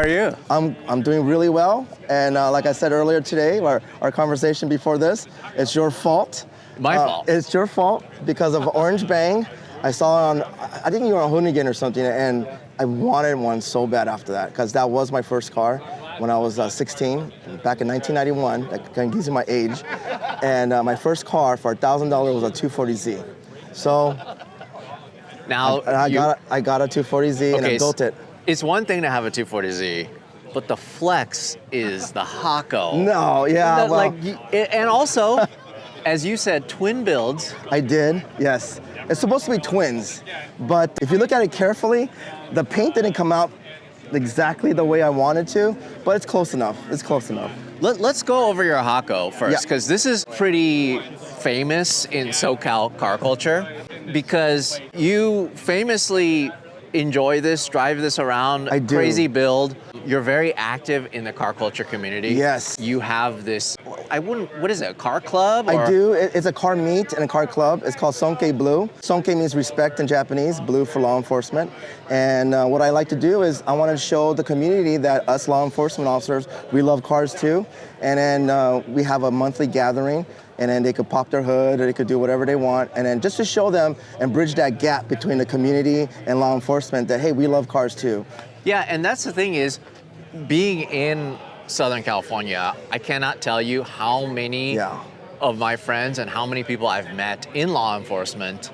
are you? I'm doing really well. And like I said earlier today, our conversation before this, it's your fault. My fault. It's your fault because of Orange Bang. I saw it on, I think you were on Hoonigan or something, and I wanted one so bad after that because that was my first car when I was 16, back in 1991. That kind of gives you my age. And my first car for $1,000 was a 240Z. So Now I got a 240Z and I built it. It's one thing to have a 240Z, but the flex is the Hako. No, yeah, well. And also, as you said, twin builds. I did, yes. It's supposed to be twins, but if you look at it carefully, the paint didn't come out exactly the way I wanted to, but it's close enough. It's close enough. Let's go over your Hako first, because this is pretty famous in SoCal car culture, because you famously enjoy this, drive this around. I do. Crazy build. You're very active in the car culture community. Yes. You have this, what is it, a car club? I do. It's a car meet and a car club. It's called Sonkei Blue. Sonkei means respect in Japanese, blue for law enforcement. And what I like to do is I want to show the community that us law enforcement officers, we love cars too. And then we have a monthly gathering, and then they could pop their hood or they could do whatever they want. And then just to show them and bridge that gap between the community and law enforcement that, hey, we love cars too. Yeah, and that's the thing is, being in Southern California, I cannot tell you how many of my friends and how many people I've met in law enforcement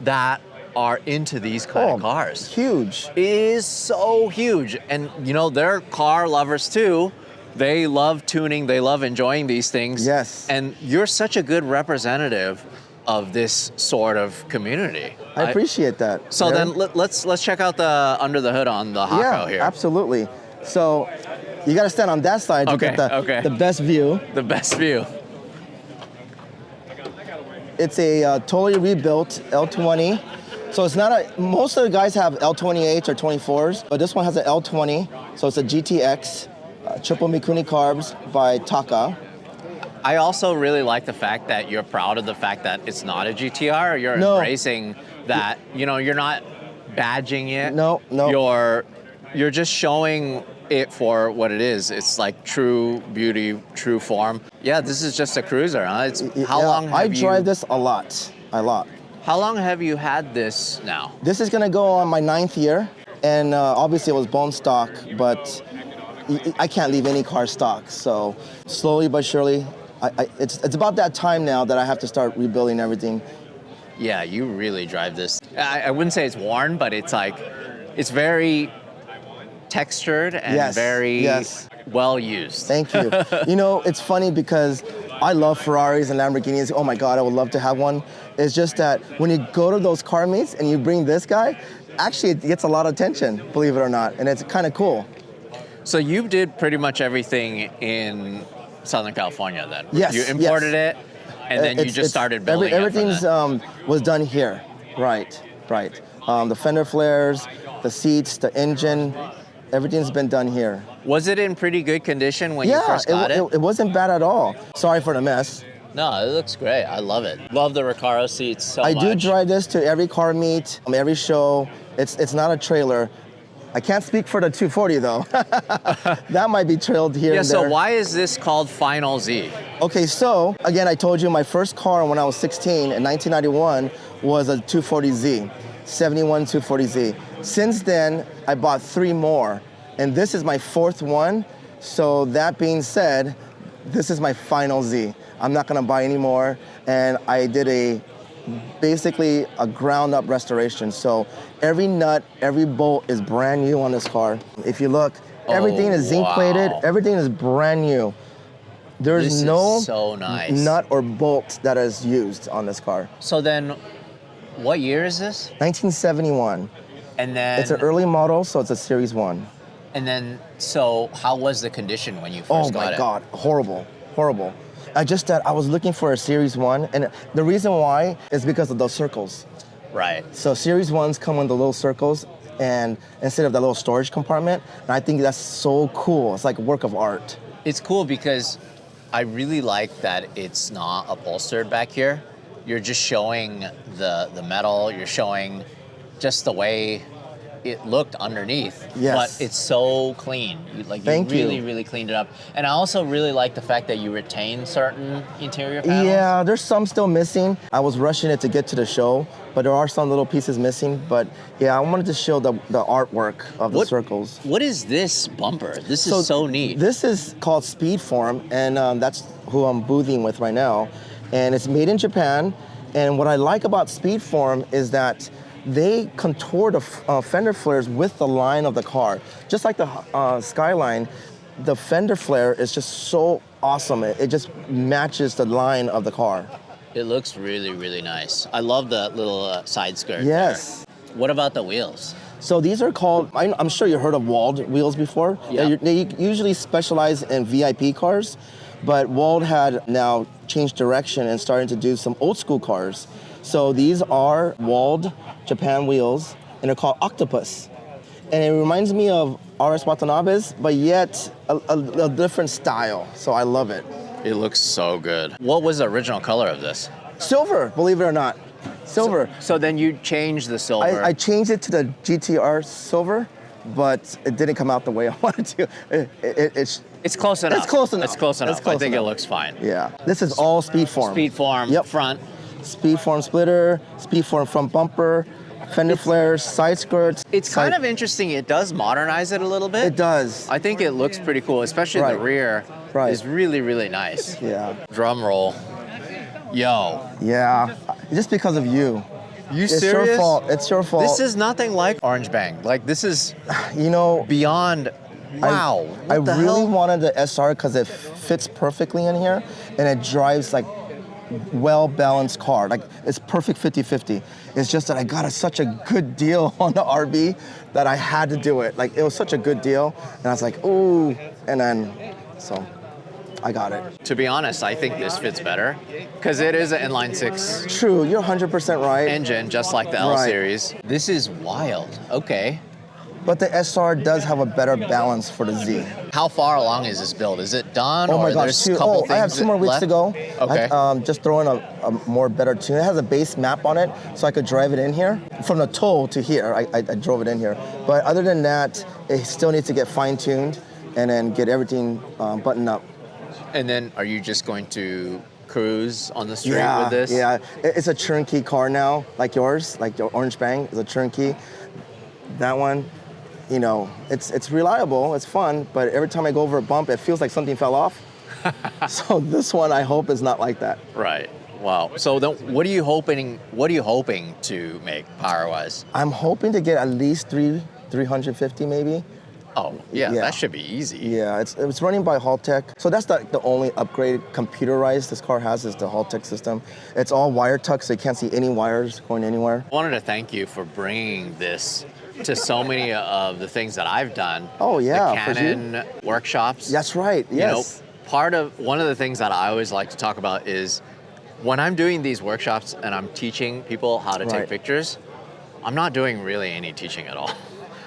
that are into these kind of cars. Huge. It is so huge. And you know, they're car lovers too. They love tuning, they love enjoying these things. Yes. And you're such a good representative of this sort of community. I appreciate that. So then let's check out the under the hood on the Hako here. Yeah, absolutely. So you got to stand on that side to get the best view. The best view. It's a totally rebuilt L20. So it's not most of the guys have L28s or 24s, but this one has an L20. So it's a GTX, triple Mikuni carbs by Taka. I also really like the fact that you're proud of the fact that it's not a GTR. You're embracing that, you know, you're not badging it. No. You're just showing it for what it is. It's like true beauty, true form. Yeah, this is just a cruiser, huh? How long have you... I drive this a lot. How long have you had this now? This is gonna go on my 9th year, and obviously it was bone stock, but I can't leave any car stock. So slowly but surely, it's about that time now that I have to start rebuilding everything. Yeah, you really drive this. I wouldn't say it's worn, but it's like, it's very textured and very well used. Thank you. You know, it's funny because I love Ferraris and Lamborghinis. Oh my God, I would love to have one. It's just that when you go to those car meets and you bring this guy, actually it gets a lot of attention, believe it or not, and it's kind of cool. So you did pretty much everything in Southern California then? Yes. You imported it, and then you just started building everything's was done here. Right. The fender flares, the seats, the engine, everything's been done here. Was it in pretty good condition when you first got it? It wasn't bad at all. Sorry for the mess. No, it looks great. I love it. Love the Recaro seats so much. I do drive this to every car meet, every show. It's not a trailer. I can't speak for the 240 though. That might be trailed here and there. So why is this called Final Z? Okay, so again, I told you my first car when I was 16 in 1991 was a 240Z, 71 240Z. Since then, I bought 3 more, and this is my 4th one. So that being said, this is my Final Z. I'm not gonna buy any more, and I did basically a ground up restoration. So every nut, every bolt is brand new on this car. If you look, everything is zinc plated, everything is brand new. There's no nut or bolt that is used on this car. So then, what year is this? 1971. And then... It's an early model, so it's a Series 1. And then, so how was the condition when you first got it? Oh my God, horrible. I was looking for a Series 1, and the reason why is because of those circles. Right. So Series 1s come with the little circles, and instead of the little storage compartment, and I think that's so cool. It's like a work of art. It's cool because I really like that it's not upholstered back here. You're just showing the metal, you're showing just the way it looked underneath. Yes. But it's so clean. Like Thank you you. really, really cleaned it up. And I also really like the fact that you retain certain interior panels. Yeah, there's some still missing. I was rushing it to get to the show, but there are some little pieces missing. But yeah, I wanted to show the artwork of the circles. What is this bumper? This is so neat. This is called Speedform, and that's who I'm boothing with right now. And it's made in Japan. And what I like about Speedform is that they contour the fender flares with the line of the car. Just like the Skyline, the fender flare is just so awesome. It just matches the line of the car. It looks really, really nice. I love the little side skirt. Yes. There. What about the wheels? So these are called, I'm sure you heard of walled wheels before. Yeah. They usually specialize in VIP cars, but Walled had now changed direction and starting to do some old school cars. So these are walled Japan wheels, and they're called Octopus. And it reminds me of RS Watanabe's, but yet a different style. So I love it. It looks so good. What was the original color of this? Silver, believe it or not. Silver. So then you changed the silver. I changed it to the GTR silver, but it didn't come out the way I wanted to. It's close enough. It's close enough. It's close enough. It's close I think enough. it looks fine. Yeah. This is all Speedform. Speedform front. Speedform splitter, Speedform front bumper, fender flares, side skirts. It's kind of interesting. It does modernize it a little bit. It does. I think it looks pretty cool, especially the rear is really, really nice. Yeah. Drum roll. Yo. Yeah. Just because of you. You It's serious? your fault. It's your fault. This is nothing like Orange Bang. Like this is, beyond. Wow. I What the really hell? wanted the SR because it fits perfectly in here and it drives like well-balanced car. Like it's perfect 50-50. It's just that I got such a good deal on the RB that I had to do it. Like it was such a good deal and I was like, ooh, and then, so I got it. To be honest, I think this fits better because it is an inline six True, you're 100% right. engine, just like the L series. This is wild. Okay. But the SR does have a better balance for the Z. How far along is this build? Is it done? Oh my or gosh, there's a couple I have things 2 more weeks left? to go. Okay. Just throwing a more better tune. It has a base map on it, so I could drive it in here. From the toe to here, I drove it in here. But other than that, it still needs to get fine-tuned and then get everything buttoned up. And then are you just going to cruise on the street with this? Yeah, it's a turnkey car now, like yours, like your Orange Bang is a turnkey. That one, it's reliable, it's fun, but every time I go over a bump, it feels like something fell off. So this one, I hope is not like that. Right. Wow. So then, what are you hoping to make power-wise? I'm hoping to get at least 350 maybe. Oh, yeah, that should be easy. Yeah, it's running by Haltech. So that's the only upgrade computerized this car has is the Haltech system. It's all wire tuck, so you can't see any wires going anywhere. I wanted to thank you for bringing this to so many of the things that I've done. Oh yeah, the Canon workshops. That's right. Yes. One of the things that I always like to talk about is when I'm doing these workshops and I'm teaching people how to take pictures, I'm not doing really any teaching at all.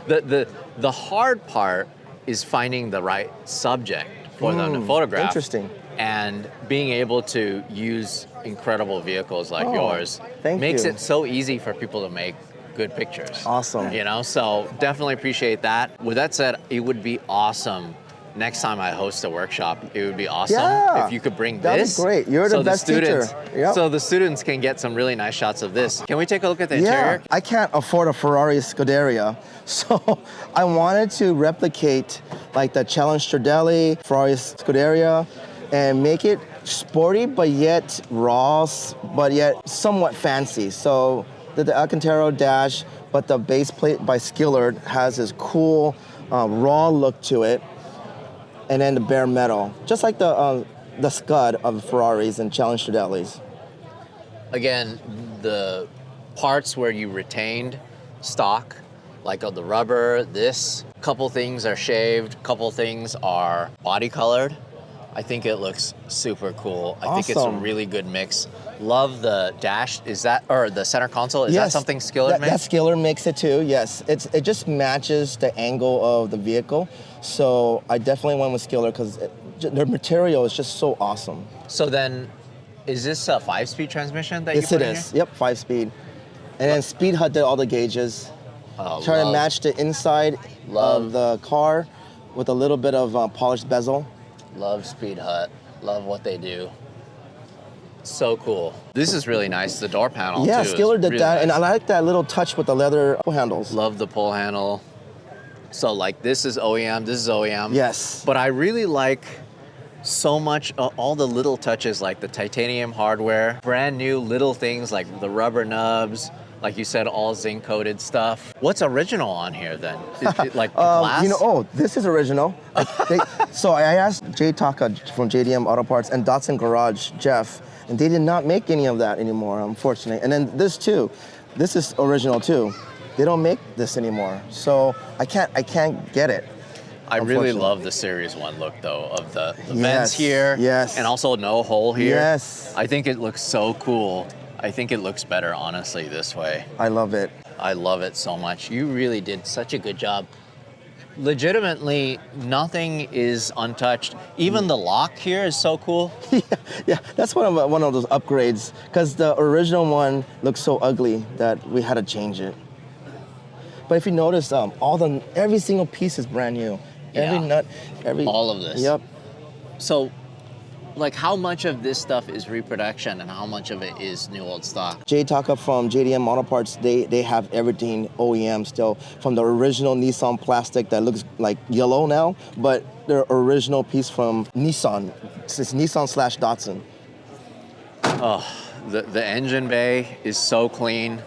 The hard part is finding the right subject for them to photograph. Interesting. And being able to use incredible vehicles like yours makes it so easy for people to make good pictures. Awesome. So definitely appreciate that. With that said, it would be awesome next time I host a workshop. It would be awesome if you could bring this. That'd be great. You're the best teacher. Yep. So the students can get some really nice shots of this. Can we take a look at the interior? I can't afford a Ferrari Scuderia, so I wanted to replicate like the Challenge Stradale, Ferrari Scuderia, and make it sporty, but yet raw, but yet somewhat fancy. So the Alcantara dash, but the base plate by Skillard has this cool raw look to it. And then the bare metal, just like the Scud of Ferraris and Challenge Stradales. Again, the parts where you retained stock, like the rubber, this, couple things are shaved, couple things are body colored. I think it looks super cool. I think it's a really good mix. Love the dash. Or the center console? Is that something Skillard makes? That Skillard makes it too, yes. It just matches the angle of the vehicle. So I definitely went with Skillard because their material is just so awesome. So then, is this a 5-speed transmission that you put in here? Yes, it is. Yep, 5-speed. And then Speed Hut did all the gauges. Trying to match the inside of the car with a little bit of polished bezel. Love Speed Hut. Love what they do. So cool. This is really nice. The door panel, yeah, too. Skiller did really that, nice. and I like that little touch with the leather pull handles. Love the pull handle. So like this is OEM, this is OEM. Yes. But I really like so much all the little touches, like the titanium hardware, brand new little things like the rubber nubs, like you said, all zinc coated stuff. What's original on here then? Like glass? You know, this is original. So I asked Jay Taka from JDM Auto Parts and Datsun Garage, Jeff, and they did not make any of that anymore, unfortunately. And then this too, this is original too. They don't make this anymore, so I can't get it. I really love the Series 1 look though, of the vents here, and also no hole here. Yes. I think it looks so cool. I think it looks better, honestly, this way. I love it. I love it so much. You really did such a good job. Legitimately, nothing is untouched. Even the lock here is so cool. yeah, that's one of those upgrades, because the original one looks so ugly that we had to change it. But if you notice, every single piece is brand new. Every nut, all of this. Yep. So, like, how much of this stuff is reproduction and how much of it is new old stock? Jay Taka from JDM Auto Parts, they have everything OEM still, from the original Nissan plastic that looks like yellow now, but the original piece from Nissan. It's Nissan/Datsun. Oh, the engine bay is so clean.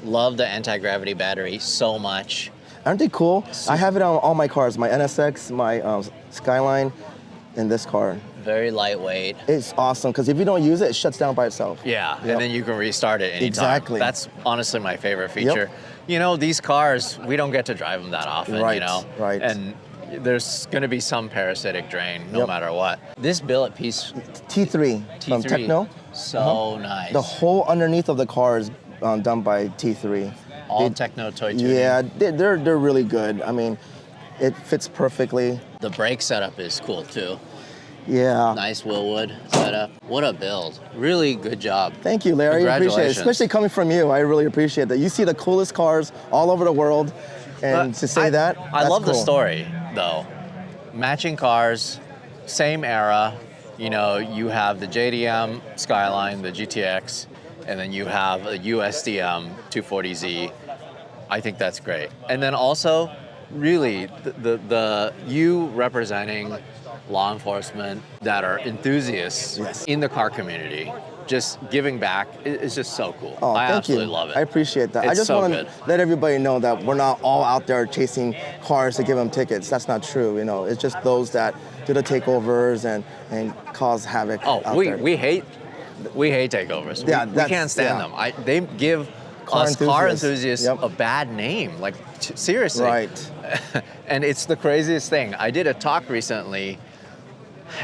Love the anti-gravity battery so much. Aren't they cool? I have it on all my cars, my NSX, my Skyline, and this car. Very lightweight. It's awesome, because if you don't use it, it shuts down by itself. Yeah, and then you can restart it anytime. Exactly. That's honestly my favorite feature. You know, these cars, we don't get to drive them that often, you know? Right. And there's going to be some parasitic drain no matter what. This billet piece... T3 from Techno. So nice. The whole underneath of the car is done by T3. All Techno toy tuning. Yeah, they're really good. I mean, it fits perfectly. The brake setup is cool too. Yeah. Nice Willwood setup. What a build. Really good job. Thank you, Larry. I appreciate it. Especially coming from you. I really appreciate that. You see the coolest cars all over the world, and to say that's I love cool. the story, though. Matching cars, same era. You know, you have the JDM Skyline, the GTX, and then you have a USDM 240Z. I think that's great. And then also, really, the you representing law enforcement that are enthusiasts in the car community, just giving back is just so cool. Oh, I thank absolutely you. love it. I appreciate that. It's I just so want good. to let everybody know that we're not all out there chasing cars to give them tickets. That's not true. You know, it's just those that do the takeovers and cause havoc. We hate takeovers. Yeah, we can't stand them. They give car enthusiasts a bad name. Like seriously. Right. And it's the craziest thing. I did a talk recently.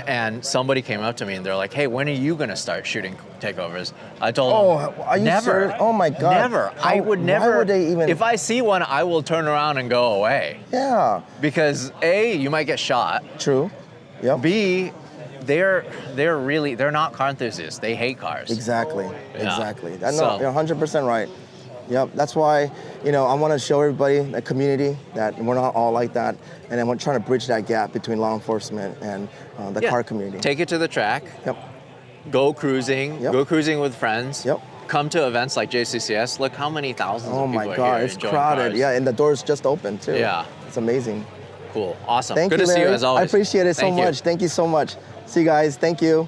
And somebody came up to me and they're like, "Hey, when are you gonna start shooting takeovers?" I told them, are you never. Serious? Oh my God. Never. I would never. Why would they even? If I see one, I will turn around and go away. Yeah. Because A, you might get shot. True. Yep. B, they're not car enthusiasts. They hate cars. Exactly. Yeah. Exactly. No, you're 100% right. Yep, that's why, I want to show everybody, the community, that we're not all like that, and then we're trying to bridge that gap between law enforcement and the car community. Take it to the track. Yep. Go cruising. Yep. Go cruising with friends. Yep. Come to events like JCCS. Look how many thousands of people are here. Oh my God, it's crowded. Cars. Yeah, and the doors just open too. Yeah. It's amazing. Cool. Awesome. Thank Good you, to see Larry. you as always. I appreciate it so much. Thank you so much. See you guys. Thank you.